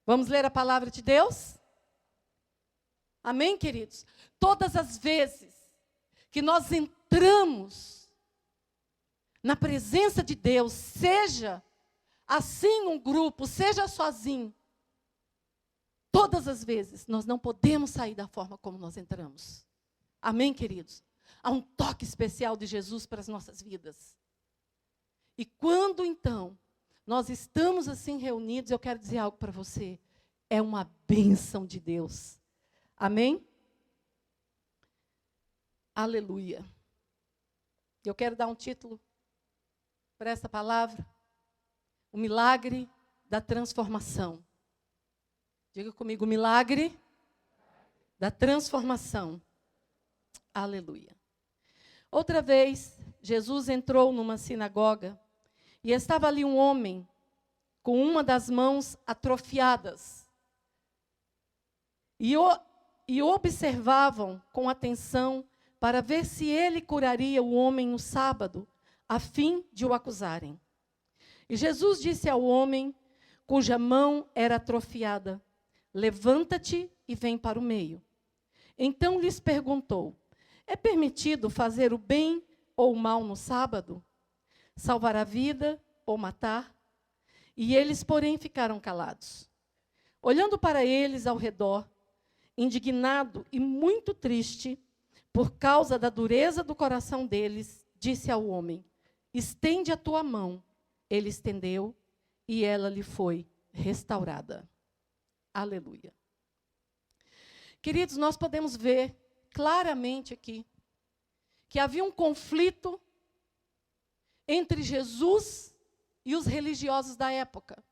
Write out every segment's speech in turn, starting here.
Vamos ler a palavra de Deus? Amém, queridos? Todas as vezes que nós entramos na presença de Deus, seja assim um grupo, seja sozinho, todas as vezes nós não podemos sair da forma como nós entramos. Amém, queridos? Há um toque especial de Jesus para as nossas vidas. E quando então nós estamos assim reunidos, eu quero dizer algo para você, é uma bênção de Deus. Amém? Aleluia. Eu quero dar um título para essa palavra. O milagre da transformação. Diga comigo, o milagre da transformação. Aleluia. Outra vez, Jesus entrou numa sinagoga e estava ali um homem com uma das mãos atrofiadas. E observavam com atenção para ver se ele curaria o homem no sábado, a fim de o acusarem. E Jesus disse ao homem, cuja mão era atrofiada, levanta-te e vem para o meio. Então lhes perguntou, é permitido fazer o bem ou o mal no sábado? Salvar a vida ou matar? E eles, porém, ficaram calados. Olhando para eles ao redor, indignado e muito triste, por causa da dureza do coração deles, disse ao homem, estende a tua mão. Ele estendeu e ela lhe foi restaurada. Aleluia. Queridos, nós podemos ver claramente aqui que havia um conflito entre Jesus e os religiosos da época.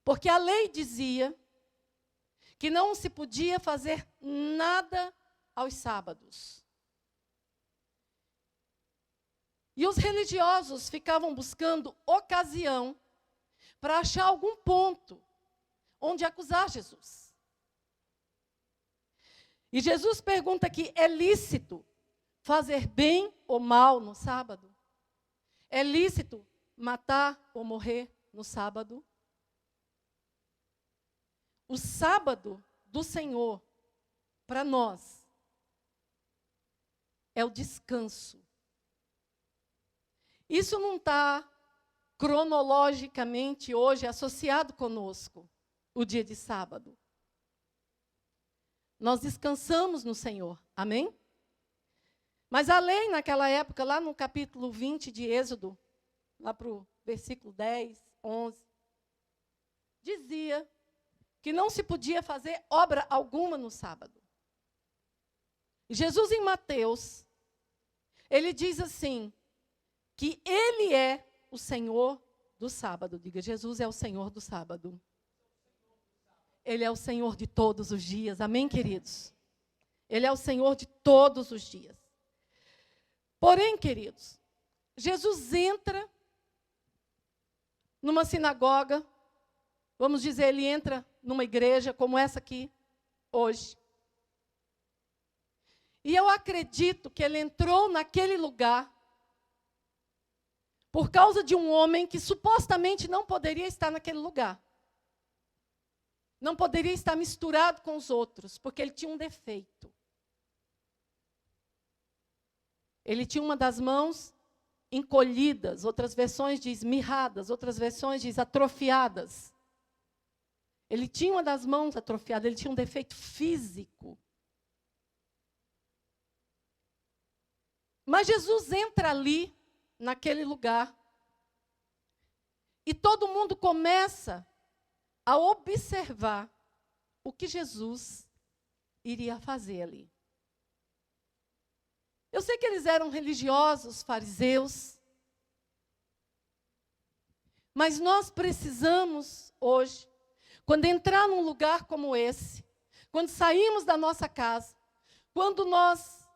Porque a lei dizia que não se podia fazer nada aos sábados. E os religiosos ficavam buscando ocasião para achar algum ponto onde acusar Jesus. E Jesus pergunta aqui, é lícito fazer bem ou mal no sábado? É lícito matar ou morrer no sábado? O sábado do Senhor, para nós, é o descanso. Isso não está cronologicamente hoje associado conosco, o dia de sábado. Nós descansamos no Senhor, amém? Mas a lei naquela época, lá no capítulo 20 de Êxodo, lá para o versículo 10, 11, dizia que não se podia fazer obra alguma no sábado. E Jesus em Mateus, ele diz assim, que ele é o Senhor do sábado. Diga, Jesus é o Senhor do sábado. Ele é o Senhor de todos os dias. Amém, queridos? Ele é o Senhor de todos os dias. Porém, queridos, Jesus entra numa sinagoga, vamos dizer, ele entra numa igreja como essa aqui, hoje. E eu acredito que ele entrou naquele lugar por causa de um homem que supostamente não poderia estar naquele lugar. Não poderia estar misturado com os outros, porque ele tinha um defeito. Ele tinha uma das mãos encolhidas, outras versões diz mirradas, outras versões diz atrofiadas. Ele tinha uma das mãos atrofiadas, ele tinha um defeito físico. Mas Jesus entra ali, naquele lugar, e todo mundo começa a observar o que Jesus iria fazer ali. Eu sei que eles eram religiosos, fariseus, mas nós precisamos hoje, quando entrar num lugar como esse, quando saímos da nossa casa, quando nós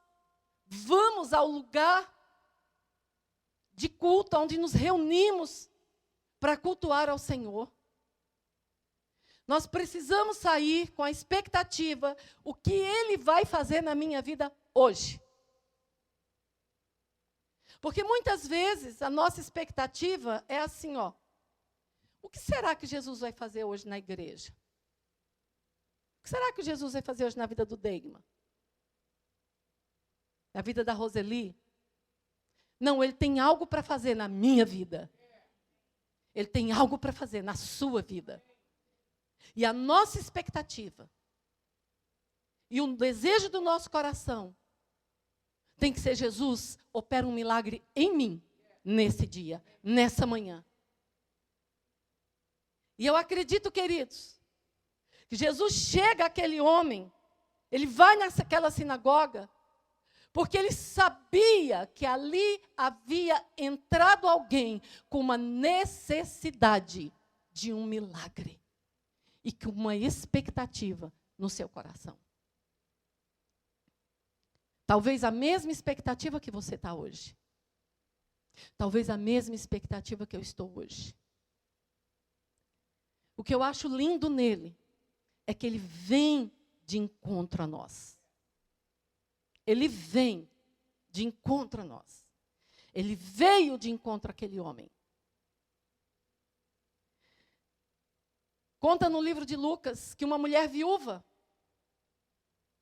vamos ao lugar de culto, onde nos reunimos para cultuar ao Senhor, nós precisamos sair com a expectativa, o que Ele vai fazer na minha vida hoje. Porque muitas vezes a nossa expectativa é assim, ó, O que será que Jesus vai fazer hoje na igreja? O que será que Jesus vai fazer hoje na vida do Deigma? Na vida da Roseli? Não, ele tem algo para fazer na minha vida. Ele tem algo para fazer na sua vida. E a nossa expectativa e o desejo do nosso coração tem que ser: Jesus, opera um milagre em mim, nesse dia, nessa manhã. E eu acredito, queridos, que Jesus chega àquele homem, ele vai naquela sinagoga, porque ele sabia que ali havia entrado alguém com uma necessidade de um milagre e com uma expectativa no seu coração. Talvez a mesma expectativa que você está hoje. Talvez a mesma expectativa que eu estou hoje. O que eu acho lindo nele é que ele vem de encontro a nós. Ele vem de encontro a nós. Ele veio de encontro àquele homem. Conta no livro de Lucas que uma mulher viúva,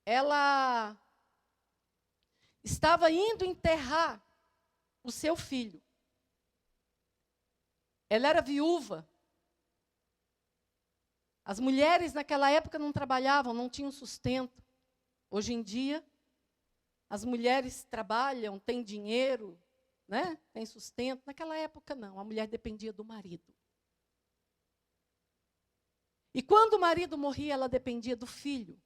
ela estava indo enterrar o seu filho. Ela era viúva. As mulheres naquela época não trabalhavam, não tinham sustento. Hoje em dia, as mulheres trabalham, têm dinheiro, né? Têm sustento. Naquela época, não. A mulher dependia do marido. E quando o marido morria, ela dependia do filho.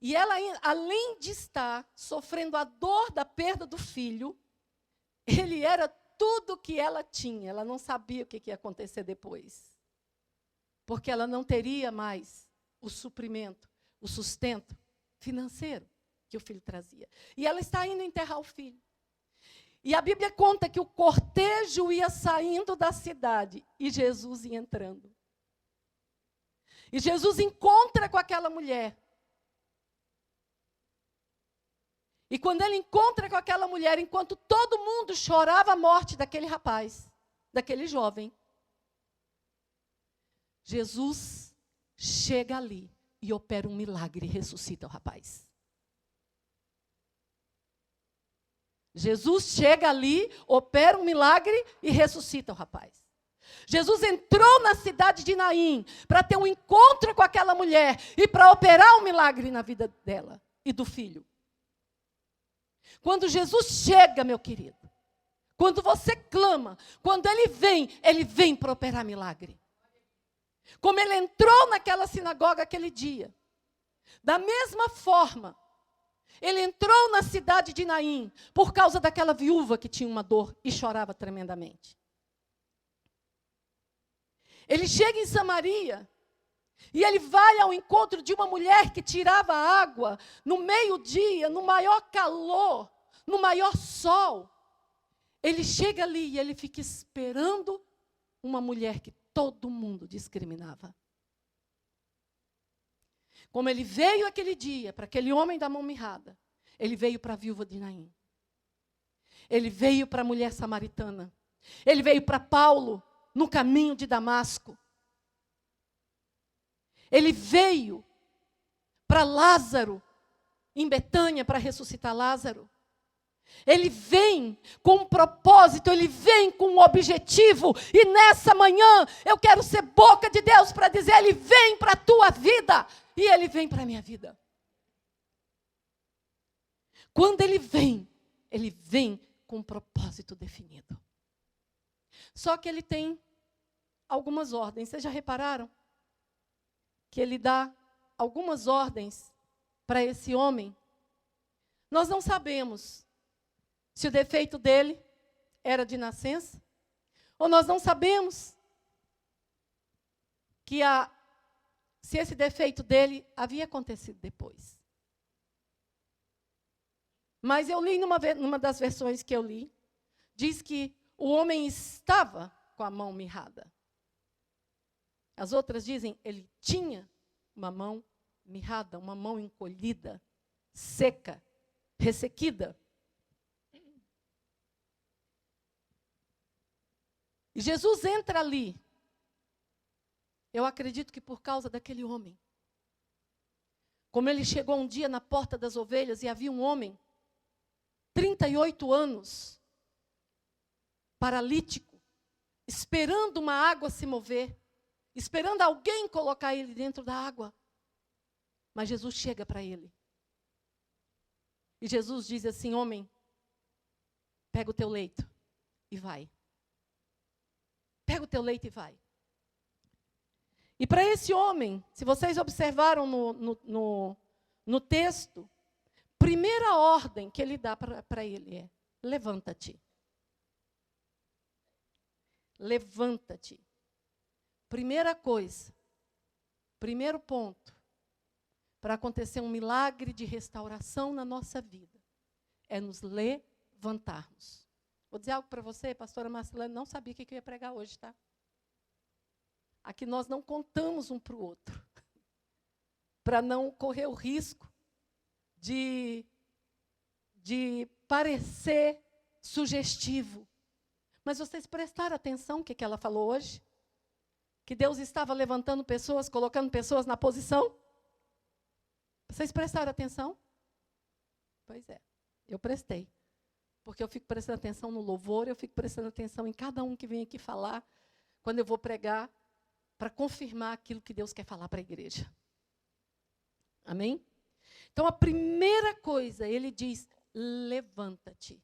E ela, além de estar sofrendo a dor da perda do filho, ele era tudo o que ela tinha. Ela não sabia o que ia acontecer depois. Porque ela não teria mais o suprimento, o sustento financeiro que o filho trazia. E ela está indo enterrar o filho. E a Bíblia conta que o cortejo ia saindo da cidade e Jesus ia entrando. E Jesus encontra com aquela mulher. E quando ele encontra com aquela mulher, enquanto todo mundo chorava a morte daquele rapaz, daquele jovem, Jesus chega ali e opera um milagre e ressuscita o rapaz. Jesus chega ali, opera um milagre e ressuscita o rapaz. Jesus entrou na cidade de Naim para ter um encontro com aquela mulher e para operar um milagre na vida dela e do filho. Quando Jesus chega, meu querido, quando você clama, quando ele vem para operar milagre. Como ele entrou naquela sinagoga aquele dia. Da mesma forma, ele entrou na cidade de Naim por causa daquela viúva que tinha uma dor e chorava tremendamente. Ele chega em Samaria e ele vai ao encontro de uma mulher que tirava água no meio-dia, no maior calor, no maior sol. Ele chega ali e ele fica esperando uma mulher que todo mundo discriminava. Como ele veio aquele dia para aquele homem da mão mirrada, ele veio para a viúva de Naim. Ele veio para a mulher samaritana. Ele veio para Paulo no caminho de Damasco. Ele veio para Lázaro em Betânia para ressuscitar Lázaro. Ele vem com um propósito, ele vem com um objetivo. E nessa manhã eu quero ser boca de Deus para dizer: ele vem para a tua vida e ele vem para a minha vida. Quando ele vem com um propósito definido. Só que ele tem algumas ordens. Vocês já repararam? Que ele dá algumas ordens para esse homem. Nós não sabemos se o defeito dele era de nascença, ou nós não sabemos se esse defeito dele havia acontecido depois. Mas eu li numa das versões que eu li, diz que o homem estava com a mão mirrada. As outras dizem, ele tinha uma mão mirrada, uma mão encolhida, seca, ressequida. E Jesus entra ali. Eu acredito que por causa daquele homem. Como ele chegou um dia na porta das ovelhas e havia um homem, 38 anos, paralítico, esperando uma água se mover, esperando alguém colocar ele dentro da água. Mas Jesus chega para ele. E Jesus diz assim: homem, pega o teu leito e vai. Pega o teu leito e vai. E para esse homem, se vocês observaram no texto, primeira ordem que ele dá para ele é: levanta-te. Levanta-te. Primeira coisa, primeiro ponto, para acontecer um milagre de restauração na nossa vida, é nos levantarmos. Vou dizer algo para você, pastora Marcelana, não sabia o que eu ia pregar hoje, tá? Aqui nós não contamos um para o outro, para não correr o risco de parecer sugestivo. Mas vocês prestaram atenção no que ela falou hoje? Que Deus estava levantando pessoas, colocando pessoas na posição? Vocês prestaram atenção? Pois é, eu prestei. Porque eu fico prestando atenção no louvor, eu fico prestando atenção em cada um que vem aqui falar, quando eu vou pregar, para confirmar aquilo que Deus quer falar para a igreja. Amém? Então, a primeira coisa, ele diz: levanta-te.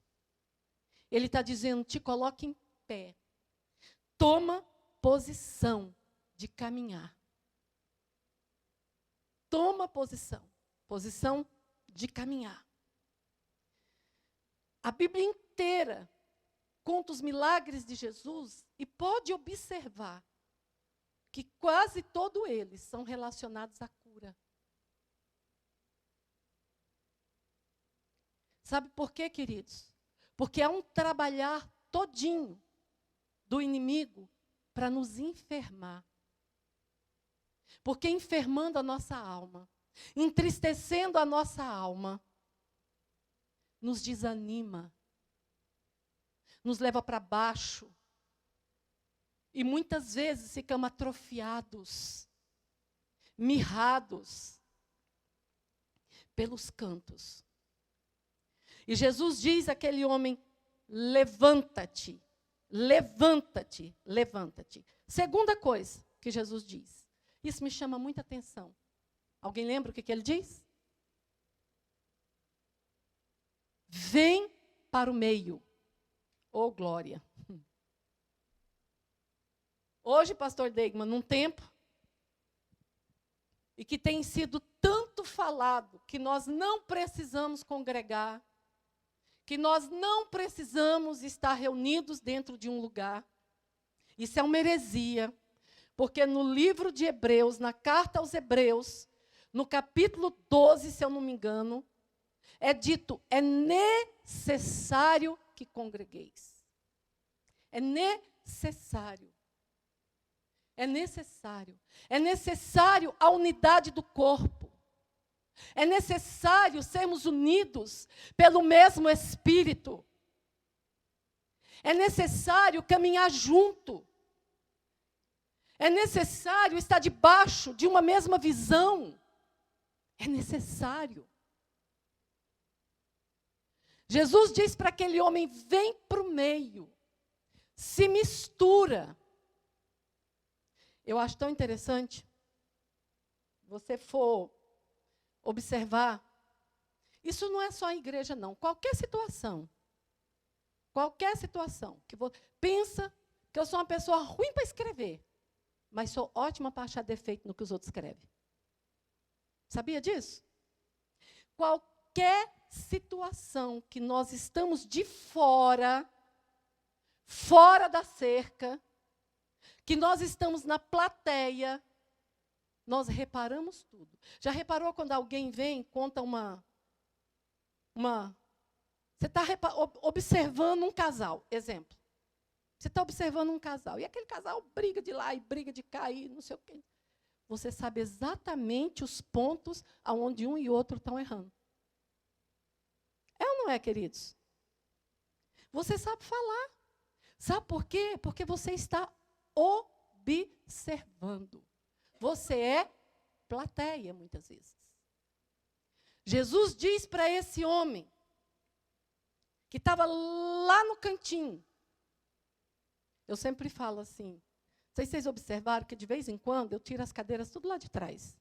Ele está dizendo: te coloque em pé. Toma posição de caminhar. Toma posição. Posição de caminhar. A Bíblia inteira conta os milagres de Jesus e pode observar que quase todos eles são relacionados à cura. Sabe por quê, queridos? Porque há um trabalhar todinho do inimigo para nos enfermar. Porque enfermando a nossa alma, entristecendo a nossa alma, nos desanima, nos leva para baixo. E muitas vezes ficamos atrofiados, mirrados pelos cantos. E Jesus diz àquele homem: levanta-te, levanta-te, levanta-te. Segunda coisa que Jesus diz, isso me chama muita atenção. Alguém lembra o que ele diz? Vem para o meio. Oh, glória! Hoje, pastor Deigman, num tempo e que tem sido tanto falado que nós não precisamos congregar, que nós não precisamos estar reunidos dentro de um lugar. Isso é uma heresia, porque no livro de Hebreus, na carta aos Hebreus, no capítulo 12, se eu não me engano, é dito: é necessário que congregueis. É necessário. É necessário. É necessário a unidade do corpo. É necessário sermos unidos pelo mesmo Espírito. É necessário caminhar junto. É necessário estar debaixo de uma mesma visão. É necessário. Jesus diz para aquele homem: vem para o meio. Se mistura. Eu acho tão interessante, você for observar, isso não é só a igreja, não. Qualquer situação que você pensa que eu sou uma pessoa ruim para escrever, mas sou ótima para achar defeito no que os outros escrevem. Sabia disso? Qualquer situação que nós estamos de fora da cerca, que nós estamos na plateia, nós reparamos tudo. Já reparou quando alguém vem e conta você está observando um casal, exemplo. Você está observando um casal, e aquele casal briga de lá e briga de cá, e não sei o quê. Você sabe exatamente os pontos onde um e outro estão errando. É ou não é, queridos? Você sabe falar. Sabe por quê? Porque você está observando. Você é plateia, muitas vezes. Jesus diz para esse homem, que estava lá no cantinho. Eu sempre falo assim, não sei se vocês observaram que de vez em quando eu tiro as cadeiras tudo lá de trás.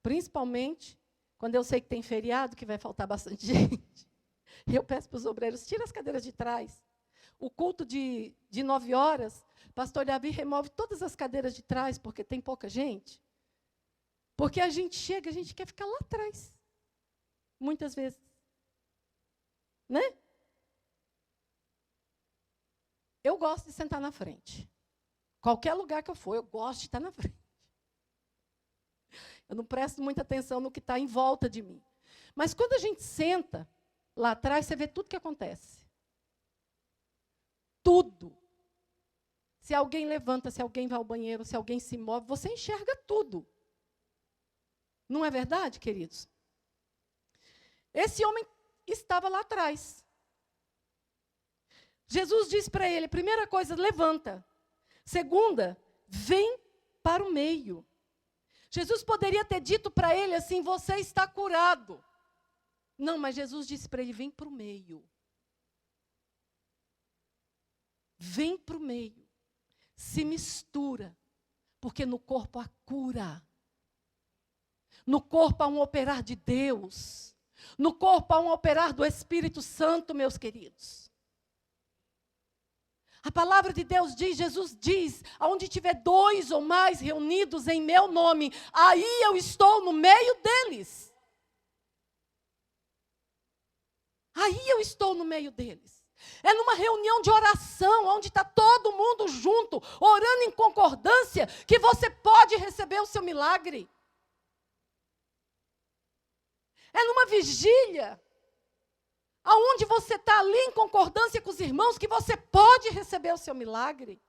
Principalmente quando eu sei que tem feriado, que vai faltar bastante gente. E eu peço para os obreiros, tira as cadeiras de trás. O culto de 9 horas, pastor Davi remove todas as cadeiras de trás, porque tem pouca gente. Porque a gente chega, a gente quer ficar lá atrás. Muitas vezes. Né? Eu gosto de sentar na frente. Qualquer lugar que eu for, eu gosto de estar na frente. Eu não presto muita atenção no que está em volta de mim. Mas quando a gente senta lá atrás, você vê tudo que acontece. Tudo. Se alguém levanta, se alguém vai ao banheiro, se alguém se move, você enxerga tudo. Não é verdade, queridos? Esse homem estava lá atrás. Jesus disse para ele, primeira coisa, levanta. Segunda, vem para o meio. Jesus poderia ter dito para ele assim, você está curado. Não, mas Jesus disse para ele, vem para o meio. Vem para o meio. Se mistura. Porque no corpo há cura. No corpo há um operar de Deus. No corpo há um operar do Espírito Santo, meus queridos. A palavra de Deus diz, Jesus diz, aonde tiver 2 ou mais reunidos em meu nome, aí eu estou no meio deles. Aí eu estou no meio deles. É numa reunião de oração, onde está todo mundo junto, orando em concordância, que você pode receber o seu milagre. É numa vigília, aonde você está ali em concordância com os irmãos, que você pode receber o seu milagre.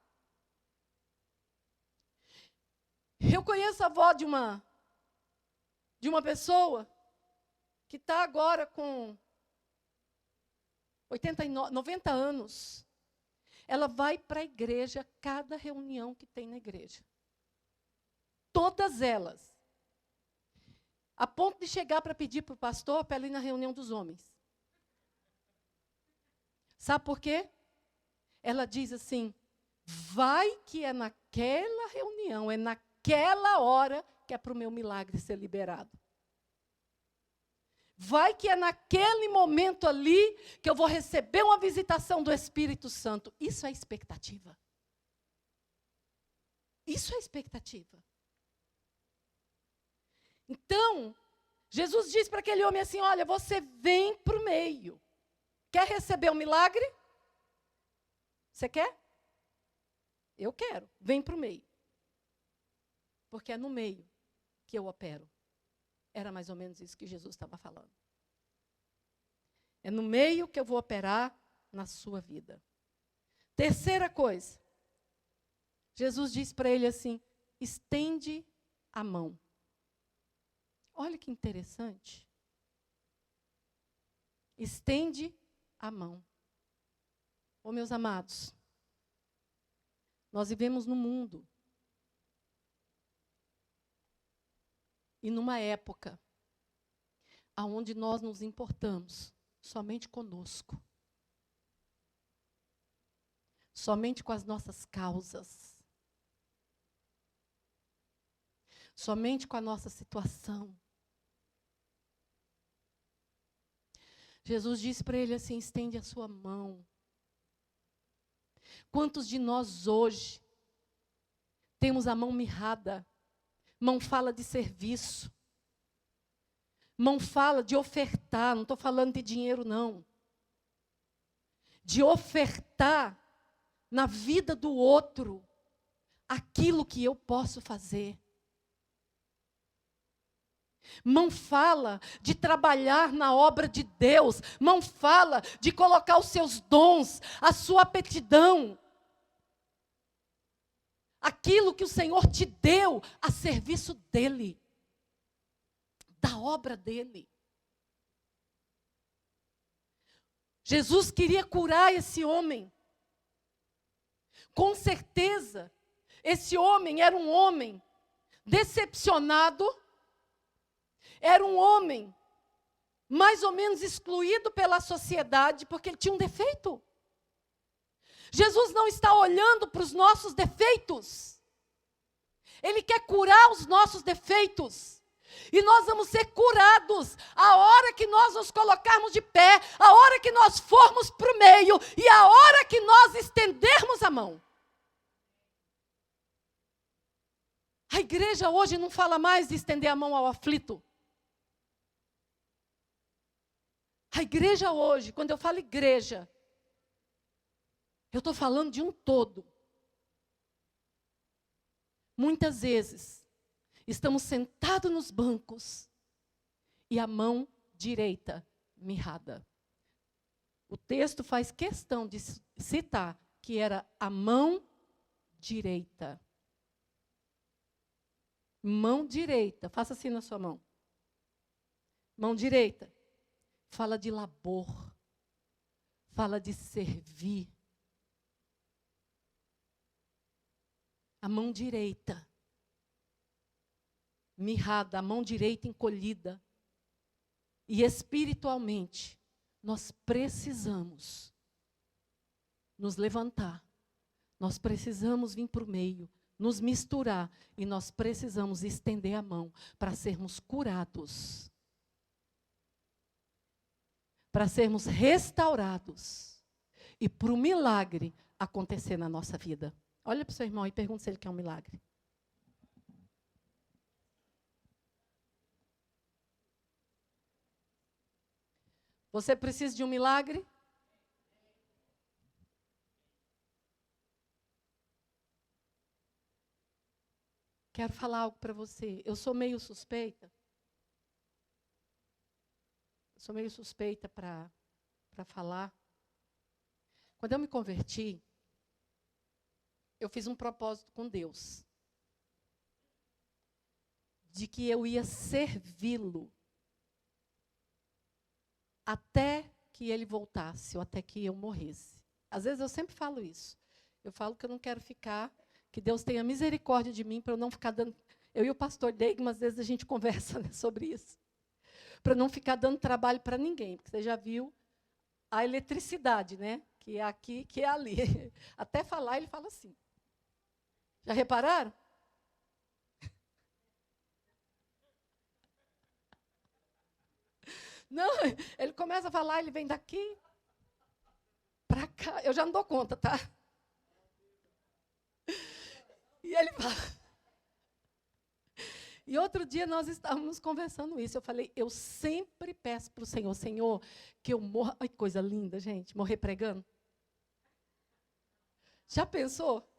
Eu conheço a avó de uma pessoa que está agora com 90 anos. Ela vai para a igreja, cada reunião que tem na igreja. Todas elas. A ponto de chegar para pedir para o pastor para ela ir na reunião dos homens. Sabe por quê? Ela diz assim, vai que é naquela reunião, é naquela hora que é para o meu milagre ser liberado. Vai que é naquele momento ali que eu vou receber uma visitação do Espírito Santo. Isso é expectativa. Isso é expectativa. Então, Jesus diz para aquele homem assim, olha, você vem para o meio. Quer receber o milagre? Você quer? Eu quero. Vem para o meio. Porque é no meio que eu opero. Era mais ou menos isso que Jesus estava falando. É no meio que eu vou operar na sua vida. Terceira coisa. Jesus diz para ele assim, estende a mão. Olha que interessante. Estende a mão. Ô, meus amados, nós vivemos num mundo e numa época onde nós nos importamos somente conosco, somente com as nossas causas, somente com a nossa situação. Jesus disse para ele assim, estende a sua mão. Quantos de nós hoje temos a mão mirrada, mão fala de serviço, mão fala de ofertar, não estou falando de dinheiro não, de ofertar na vida do outro aquilo que eu posso fazer. Mão fala de trabalhar na obra de Deus. Mão fala de colocar os seus dons, a sua aptidão. Aquilo que o Senhor te deu a serviço dEle. Da obra dEle. Jesus queria curar esse homem. Com certeza, esse homem era um homem decepcionado, era um homem mais ou menos excluído pela sociedade, porque ele tinha um defeito. Jesus não está olhando para os nossos defeitos. Ele quer curar os nossos defeitos. E nós vamos ser curados a hora que nós nos colocarmos de pé, a hora que nós formos para o meio e a hora que nós estendermos a mão. A igreja hoje não fala mais de estender a mão ao aflito. A igreja hoje, quando eu falo igreja, eu estou falando de um todo. Muitas vezes, estamos sentados nos bancos e a mão direita mirrada. O texto faz questão de citar que era a mão direita. Mão direita, faça assim na sua mão. Mão direita, fala de labor, fala de servir. A mão direita, mirrada, a mão direita encolhida. E espiritualmente, nós precisamos nos levantar. Nós precisamos vir para o meio, nos misturar. E nós precisamos estender a mão para sermos curados. Para sermos restaurados. E para o milagre acontecer na nossa vida. Olha para o seu irmão e pergunta se ele quer um milagre. Você precisa de um milagre? Quero falar algo para você. Eu sou meio suspeita. Sou meio suspeita para falar. Quando eu me converti, eu fiz um propósito com Deus. De que eu ia servi-lo. Até que ele voltasse, ou até que eu morresse. Às vezes eu sempre falo isso. Eu falo que eu não quero ficar, que Deus tenha misericórdia de mim, para eu não ficar dando... Eu e o pastor Deigma, às vezes a gente conversa, né, sobre isso. Para não ficar dando trabalho para ninguém, porque você já viu a eletricidade, né? Que é aqui, que é ali. Até falar, ele fala assim. Já repararam? Não, ele começa a falar, ele vem daqui para cá. Eu já não dou conta, tá? E ele fala. E outro dia nós estávamos conversando isso. Eu falei, eu sempre peço para o Senhor, Senhor, que eu morra. Ai, coisa linda, gente, morrer pregando. Já pensou?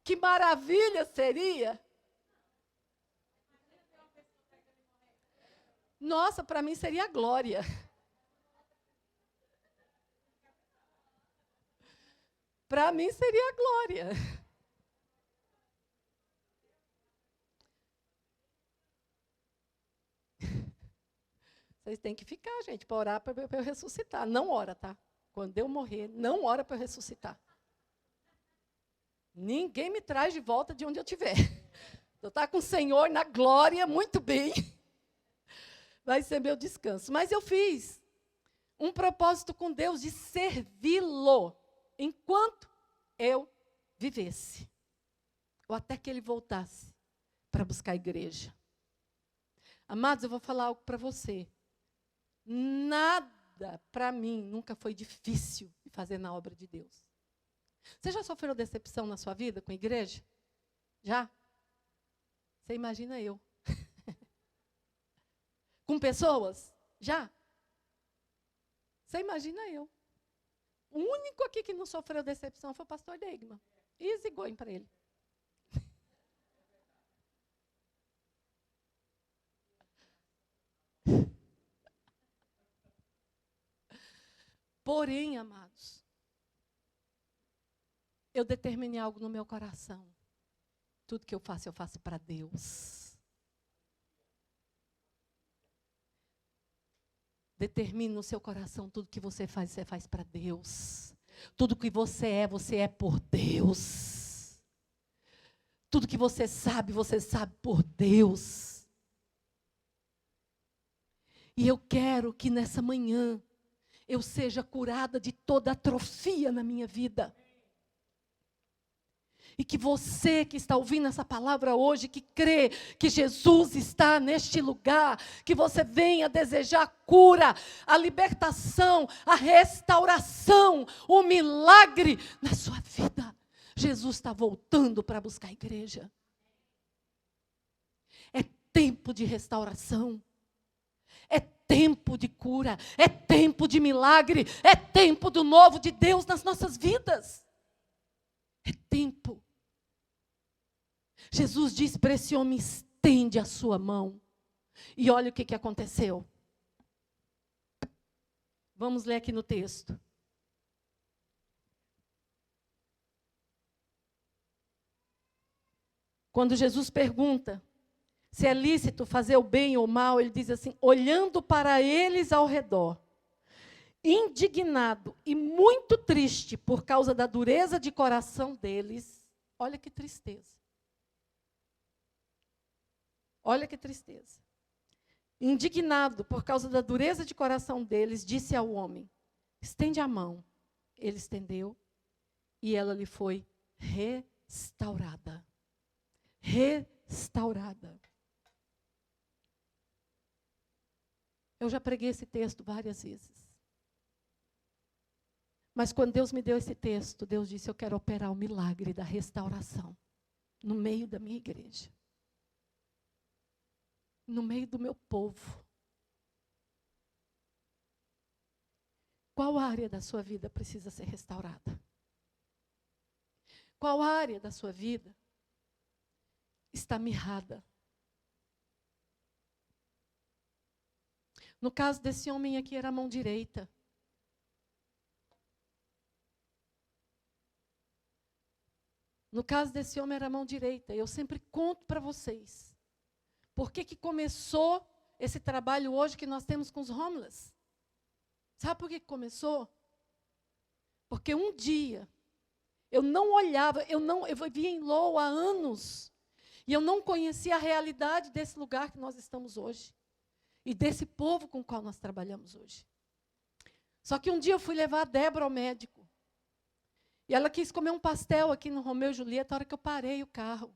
Que maravilha seria? Nossa, para mim seria glória. Para mim seria glória. Vocês têm que ficar, gente, para orar para eu ressuscitar. Não ora, tá? Quando eu morrer, não ora para eu ressuscitar. Ninguém me traz de volta de onde eu estiver. Eu estou com o Senhor na glória, muito bem. Vai ser meu descanso. Mas eu fiz um propósito com Deus de servi-lo enquanto eu vivesse. Ou até que ele voltasse para buscar a igreja. Amados, eu vou falar algo para você. Nada, para mim, nunca foi difícil de fazer na obra de Deus. Você já sofreu decepção na sua vida com a igreja? Já? Você imagina eu. Com pessoas? Já? Você imagina eu. O único aqui que não sofreu decepção foi o pastor Deigma. Easy going para ele. Porém, amados, eu determinei algo no meu coração. Tudo que eu faço para Deus. Determine no seu coração tudo que você faz para Deus. Tudo que você é por Deus. Tudo que você sabe por Deus. E eu quero que nessa manhã eu seja curada de toda atrofia na minha vida. E que você que está ouvindo essa palavra hoje, que crê que Jesus está neste lugar, que você venha desejar a cura, a libertação, a restauração, o milagre na sua vida. Jesus está voltando para buscar a igreja. É tempo de restauração. É tempo de cura. É tempo de milagre. É tempo do novo de Deus nas nossas vidas. É tempo. Jesus disse para esse homem: estende a sua mão. E olha o que aconteceu. Vamos ler aqui no texto. Quando Jesus pergunta se é lícito fazer o bem ou o mal, ele diz assim: olhando para eles ao redor, indignado e muito triste por causa da dureza de coração deles. Olha que tristeza. Olha que tristeza. Indignado por causa da dureza de coração deles, disse ao homem: estende a mão. Ele estendeu e ela lhe foi restaurada. Restaurada. Eu já preguei esse texto várias vezes. Mas quando Deus me deu esse texto, Deus disse: eu quero operar o milagre da restauração no meio da minha igreja. No meio do meu povo. Qual área da sua vida precisa ser restaurada? Qual área da sua vida está mirrada? No caso desse homem aqui, era a mão direita. No caso desse homem, era a mão direita. Eu sempre conto para vocês. Por que começou esse trabalho hoje que nós temos com os homeless? Sabe por que começou? Porque um dia, eu não olhava, eu vivia em Low há anos, e eu não conhecia a realidade desse lugar que nós estamos hoje, e desse povo com o qual nós trabalhamos hoje. Só que um dia eu fui levar a Débora ao médico, e ela quis comer um pastel aqui no Romeu e Julieta, a hora que eu parei o carro.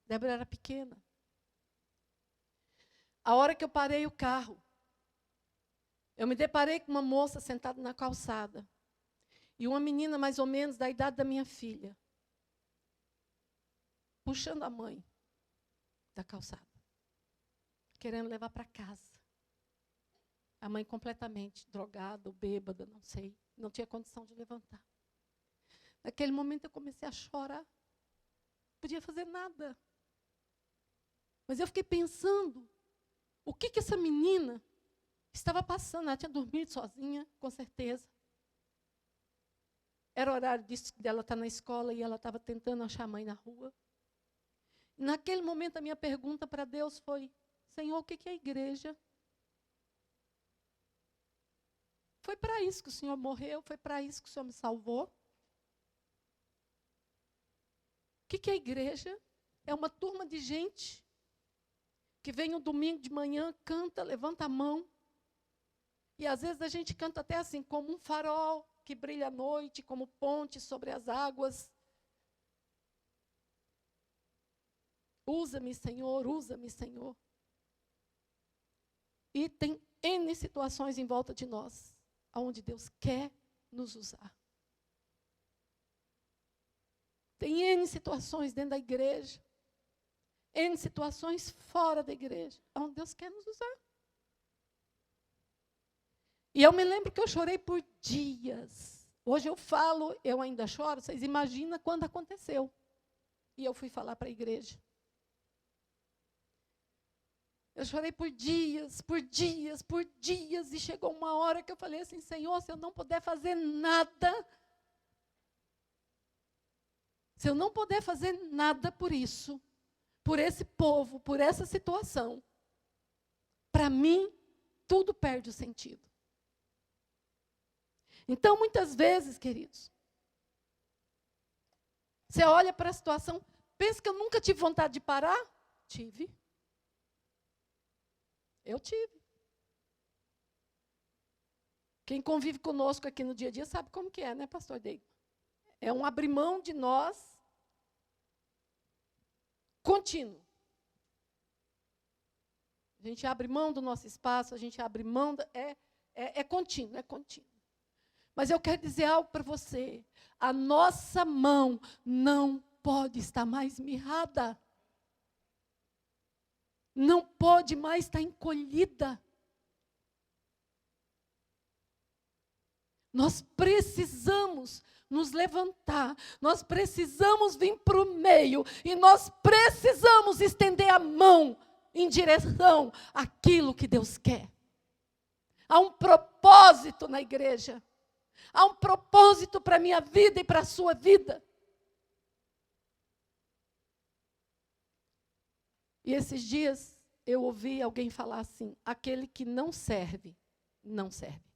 Débora era pequena. A hora que eu parei o carro, eu me deparei com uma moça sentada na calçada. E uma menina mais ou menos da idade da minha filha, puxando a mãe da calçada, querendo levar para casa. A mãe completamente drogada ou bêbada, não sei, não tinha condição de levantar. Naquele momento eu comecei a chorar. Não podia fazer nada. Mas eu fiquei pensando, o que essa menina estava passando? Ela tinha dormido sozinha, com certeza. Era horário dela estar na escola e ela estava tentando achar a mãe na rua. Naquele momento, a minha pergunta para Deus foi: Senhor, o que é a igreja? Foi para isso que o Senhor morreu? Foi para isso que o Senhor me salvou? O que é a igreja? É uma turma de gente que vem um domingo de manhã, canta, levanta a mão. E às vezes a gente canta até assim, como um farol que brilha à noite, como ponte sobre as águas. Usa-me, Senhor, usa-me, Senhor. E tem N situações em volta de nós, onde Deus quer nos usar. Tem N situações dentro da igreja, N situações fora da igreja, onde Deus quer nos usar. E eu me lembro que eu chorei por dias. Hoje eu falo, eu ainda choro, vocês imaginam quando aconteceu. E eu fui falar para a igreja. Eu chorei por dias, por dias, por dias, e chegou uma hora que eu falei assim: Senhor, se eu não puder fazer nada, se eu não puder fazer nada por isso, por esse povo, por essa situação, para mim, tudo perde o sentido. Então, muitas vezes, queridos, você olha para a situação, pensa que eu nunca tive vontade de parar? Tive. Eu tive. Quem convive conosco aqui no dia a dia sabe como que é, né, pastor Deigo? É um abrir mão de nós contínuo. A gente abre mão do nosso espaço, a gente abre mão, é contínuo, é contínuo. Mas eu quero dizer algo para você. A nossa mão não pode estar mais mirrada. Não pode mais estar encolhida. Nós precisamos nos levantar, nós precisamos vir para o meio e nós precisamos estender a mão em direção àquilo que Deus quer. Há um propósito na igreja. Há um propósito para a minha vida e para a sua vida. E esses dias eu ouvi alguém falar assim: aquele que não serve, não serve.